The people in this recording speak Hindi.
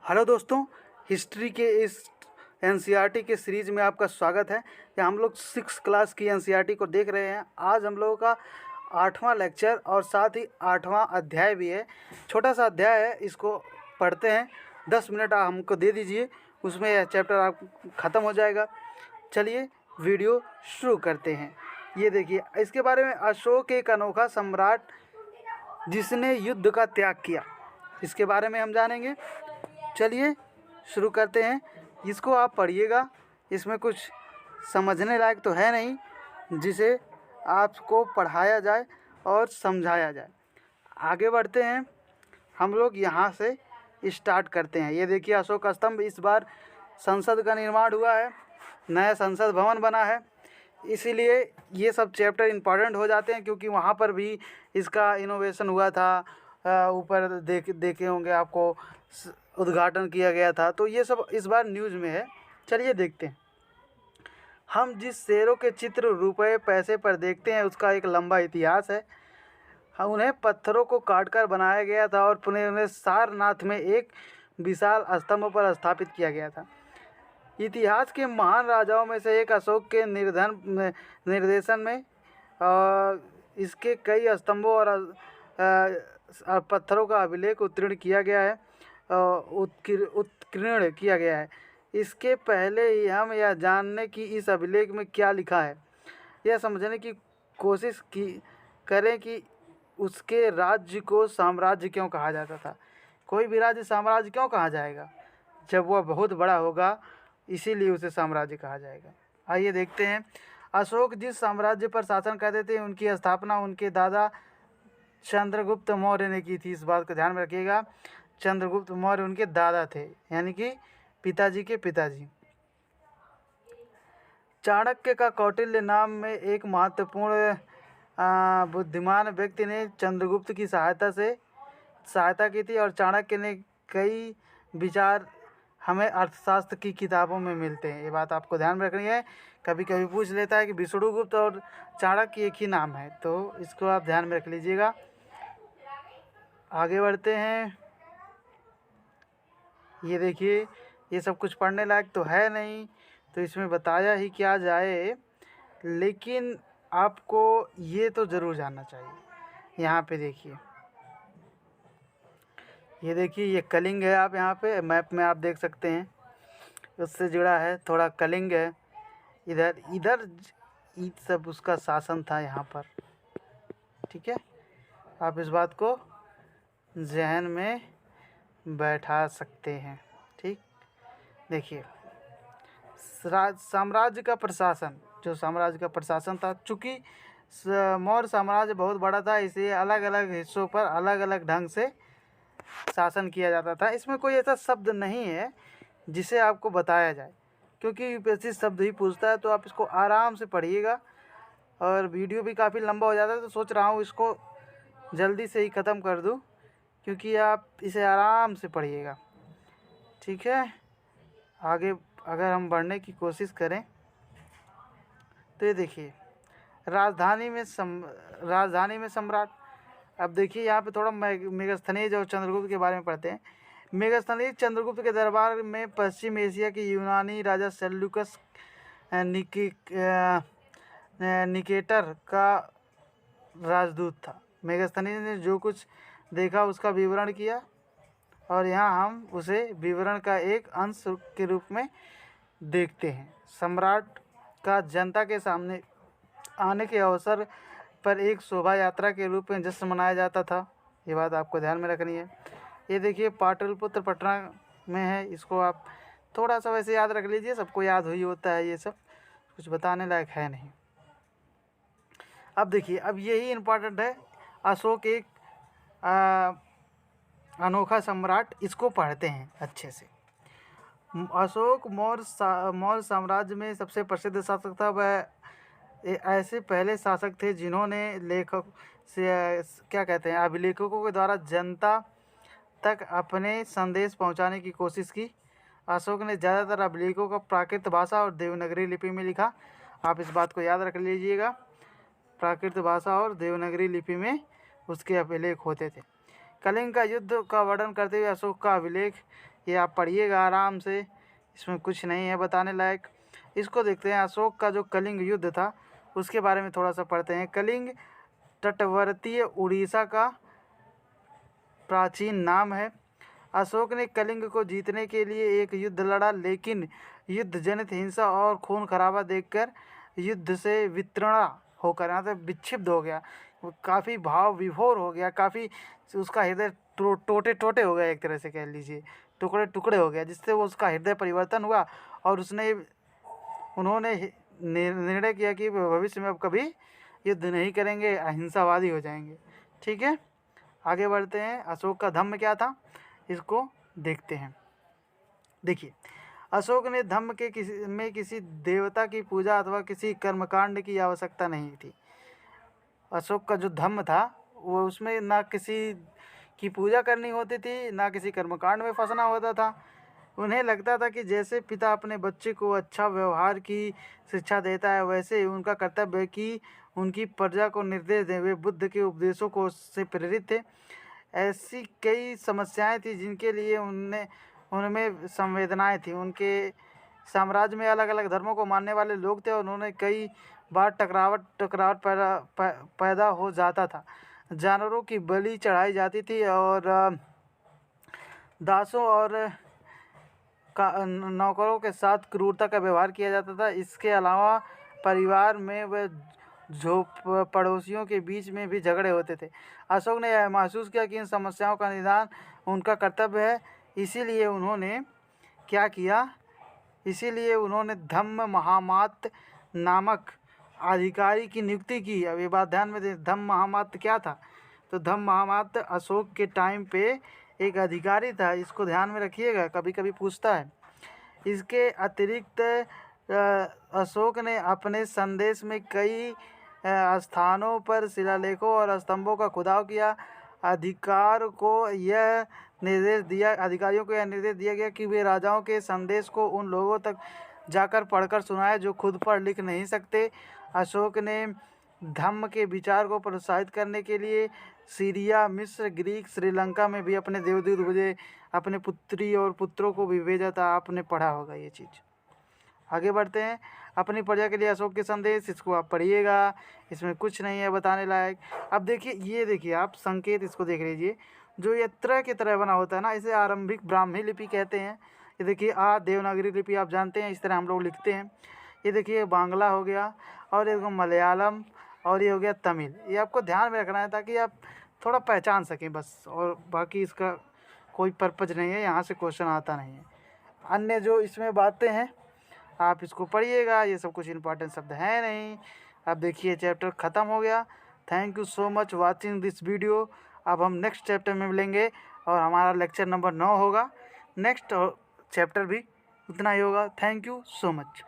हेलो दोस्तों, हिस्ट्री के इस एनसीईआरटी के सीरीज में आपका स्वागत है। यहाँ हम लोग 6 क्लास की एनसीईआरटी को देख रहे हैं। आज हम लोगों का 8वां लेक्चर और साथ ही 8वां अध्याय भी है। छोटा सा अध्याय है, इसको पढ़ते हैं। 10 मिनट आप हमको दे दीजिए, उसमें यह चैप्टर आप ख़त्म हो जाएगा। चलिए वीडियो शुरू करते हैं। ये देखिए, इसके बारे में अशोक एक अनोखा सम्राट जिसने युद्ध का त्याग किया, इसके बारे में हम जानेंगे। चलिए शुरू करते हैं। इसको आप पढ़िएगा, इसमें कुछ समझने लायक तो है नहीं जिसे आपको पढ़ाया जाए और समझाया जाए। आगे बढ़ते हैं, हम लोग यहाँ से स्टार्ट करते हैं। ये देखिए, अशोक स्तंभ। इस बार संसद का निर्माण हुआ है, नया संसद भवन बना है, इसीलिए ये सब चैप्टर इम्पॉर्टेंट हो जाते हैं क्योंकि वहाँ पर भी इसका इनोवेशन हुआ था। ऊपर देखे होंगे आपको, उद्घाटन किया गया था। तो ये सब इस बार न्यूज़ में है। चलिए देखते हैं। हम जिस शेरों के चित्र रुपए पैसे पर देखते हैं उसका एक लंबा इतिहास है। उन्हें पत्थरों को काटकर बनाया गया था और पुनः उन्हें सारनाथ में एक विशाल स्तंभ पर स्थापित किया गया था। इतिहास के महान राजाओं में से एक अशोक के निर्देशन में इसके कई स्तंभों और पत्थरों का अभिलेख उत्कीर्ण किया गया है। उत्कीर्ण किया गया है। इसके पहले ही हम यह जानने कि इस अभिलेख में क्या लिखा है, यह समझने की कोशिश करें कि उसके राज्य को साम्राज्य क्यों कहा जाता था। कोई भी राज्य साम्राज्य क्यों कहा जाएगा? जब वह बहुत बड़ा होगा, इसीलिए उसे साम्राज्य कहा जाएगा। आइए देखते हैं। अशोक जिस साम्राज्य पर शासन करते थे उनकी स्थापना उनके दादा चंद्रगुप्त मौर्य ने की थी। इस बात को ध्यान में रखिएगा। चंद्रगुप्त मौर्य उनके दादा थे, यानी कि पिताजी के पिताजी। चाणक्य का कौटिल्य नाम में एक महत्वपूर्ण बुद्धिमान व्यक्ति ने चंद्रगुप्त की सहायता की थी और चाणक्य ने कई विचार हमें अर्थशास्त्र की किताबों में मिलते हैं। ये बात आपको ध्यान में रखनी है। कभी कभी पूछ लेता है कि विष्णुगुप्त और चाणक्य एक ही नाम है, तो इसको आप ध्यान में रख लीजिएगा। आगे बढ़ते हैं। ये देखिए, ये सब कुछ पढ़ने लायक तो है नहीं, तो इसमें बताया ही क्या जाए, लेकिन आपको ये तो ज़रूर जानना चाहिए। यहाँ पे देखिए, ये देखिए, ये कलिंग है। आप यहाँ पे मैप में आप देख सकते हैं, उससे जुड़ा है, थोड़ा कलिंग है। इधर सब उसका शासन था यहाँ पर। ठीक है, आप इस बात को जहन में बैठा सकते हैं। ठीक, देखिए, साम्राज्य का प्रशासन, जो साम्राज्य का प्रशासन था, चूँकि मौर्य साम्राज्य बहुत बड़ा था, इसलिए अलग अलग हिस्सों पर अलग अलग ढंग से शासन किया जाता था। इसमें कोई ऐसा शब्द नहीं है जिसे आपको बताया जाए, क्योंकि यूपीएससी शब्द ही पूछता है। तो आप इसको आराम से पढ़िएगा। और वीडियो भी काफ़ी लंबा हो जाता है, तो सोच रहा हूँ इसको जल्दी से ही ख़त्म कर दूँ, क्योंकि आप इसे आराम से पढ़िएगा। ठीक है, आगे अगर हम बढ़ने की कोशिश करें तो ये देखिए, राजधानी में सम्राट। अब देखिए, यहाँ पे थोड़ा मेगास्थनीज और चंद्रगुप्त के बारे में पढ़ते हैं। मेगास्थनीज चंद्रगुप्त के दरबार में पश्चिम एशिया के यूनानी राजा सेल्यूकस निकेटर का राजदूत था। मेगास्थनीज ने जो कुछ देखा उसका विवरण किया, और यहाँ हम उसे विवरण का एक अंश के रूप में देखते हैं। सम्राट का जनता के सामने आने के अवसर पर एक शोभा यात्रा के रूप में जश्न मनाया जाता था। ये बात आपको ध्यान में रखनी है। ये देखिए, पाटलिपुत्र पटना में है। इसको आप थोड़ा सा वैसे याद रख लीजिए, सबको याद हुई होता है, ये सब कुछ बताने लायक है नहीं। अब देखिए, अब यही इम्पोर्टेंट है। अशोक एक अनोखा सम्राट, इसको पढ़ते हैं अच्छे से। अशोक मौर्य साम्राज्य में सबसे प्रसिद्ध शासक था। वह ऐसे पहले शासक थे जिन्होंने लेखक से क्या कहते हैं, अभिलेखकों के द्वारा जनता तक अपने संदेश पहुंचाने की कोशिश की। अशोक ने ज़्यादातर अभिलेखों का प्राकृत भाषा और देवनागरी लिपि में लिखा। आप इस बात को याद रख लीजिएगा, प्राकृत भाषा और देवनागरी लिपि में उसके अभिलेख होते थे। कलिंग का युद्ध का वर्णन करते हुए अशोक का अभिलेख ये आप पढ़िएगा आराम से, इसमें कुछ नहीं है बताने लायक। इसको देखते हैं, अशोक का जो कलिंग युद्ध था उसके बारे में थोड़ा सा पढ़ते हैं। कलिंग तटवर्तीय उड़ीसा का प्राचीन नाम है। अशोक ने कलिंग को जीतने के लिए एक युद्ध लड़ा, लेकिन युद्ध जनित हिंसा और खून खराबा देखकर युद्ध से वितरणा होकर यहाँ से विक्षिप्त हो गया, वो काफ़ी भाव विभोर हो गया, काफ़ी उसका हृदय टोटे टोटे हो गया, एक तरह से कह लीजिए टुकड़े टुकड़े हो गया, जिससे वो उसका हृदय परिवर्तन हुआ और उन्होंने निर्णय किया कि भविष्य में अब कभी युद्ध नहीं करेंगे, अहिंसावादी हो जाएंगे। ठीक है, आगे बढ़ते हैं। अशोक का धम्म क्या था, इसको देखते हैं। देखिए, अशोक ने धम्म के किसी देवता की पूजा अथवा किसी कर्मकांड की आवश्यकता नहीं थी। अशोक का जो धम्म था वो उसमें ना किसी की पूजा करनी होती थी, ना किसी कर्मकांड में फंसना होता था। उन्हें लगता था कि जैसे पिता अपने बच्चे को अच्छा व्यवहार की शिक्षा देता है, वैसे ही उनका कर्तव्य है कि उनकी प्रजा को निर्देश दें। वे बुद्ध के उपदेशों को से प्रेरित थे। ऐसी कई समस्याएं थी जिनके लिए उनमें संवेदनाएं थी। उनके साम्राज्य में अलग अलग धर्मों को मानने वाले लोग थे और उन्होंने कई बार टकरावट पैदा हो जाता था। जानवरों की बलि चढ़ाई जाती थी और दासों और नौकरों के साथ क्रूरता का व्यवहार किया जाता था। इसके अलावा परिवार में व पड़ोसियों के बीच में भी झगड़े होते थे। अशोक ने यह महसूस किया कि इन समस्याओं का निदान उनका कर्तव्य है, इसीलिए उन्होंने क्या किया, इसीलिए उन्होंने धम्म महामात्य नामक अधिकारी की नियुक्ति की। अब ये बात ध्यान में दें, धम्म महामात्य क्या था, तो धम्म महामात्य अशोक के टाइम पे एक अधिकारी था, इसको ध्यान में रखिएगा, कभी कभी पूछता है। इसके अतिरिक्त अशोक ने अपने संदेश में कई स्थानों पर शिलालेखों और स्तंभों का खुदाव किया। अधिकारियों को यह निर्देश दिया गया कि वे राजाओं के संदेश को उन लोगों तक जाकर पढ़कर सुनाए जो खुद पढ़ लिख नहीं सकते। अशोक ने धम्म के विचार को प्रोत्साहित करने के लिए सीरिया, मिस्र, ग्रीक, श्रीलंका में भी अपने देवदूत भेजे, अपने पुत्री और पुत्रों को भी भेजा था। आपने पढ़ा होगा ये चीज़। आगे बढ़ते हैं। अपनी प्रजा के लिए अशोक के संदेश, इसको आप पढ़िएगा, इसमें कुछ नहीं है बताने लायक। अब देखिए, ये देखिए आप संकेत इसको देख लीजिए, जो ये तरह की तरह बना होता है ना, इसे आरंभिक ब्राह्मी लिपि कहते हैं। ये देखिए देवनागरी लिपि आप जानते हैं, इस तरह हम लोग लिखते हैं। ये देखिए बांग्ला हो गया, और ये मलयालम, और ये हो गया तमिल। ये आपको ध्यान में रखना है ताकि आप थोड़ा पहचान सकें बस, और बाकी इसका कोई पर्पज नहीं है, यहाँ से क्वेश्चन आता नहीं है। अन्य जो इसमें बातें हैं आप इसको पढ़िएगा, ये सब कुछ इंपॉर्टेंट शब्द है नहीं। अब देखिए चैप्टर ख़त्म हो गया। Thank you so much watching this video. अब हम नेक्स्ट चैप्टर में मिलेंगे और हमारा लेक्चर नंबर 9 होगा। नेक्स्ट चैप्टर भी उतना ही होगा। Thank you so much.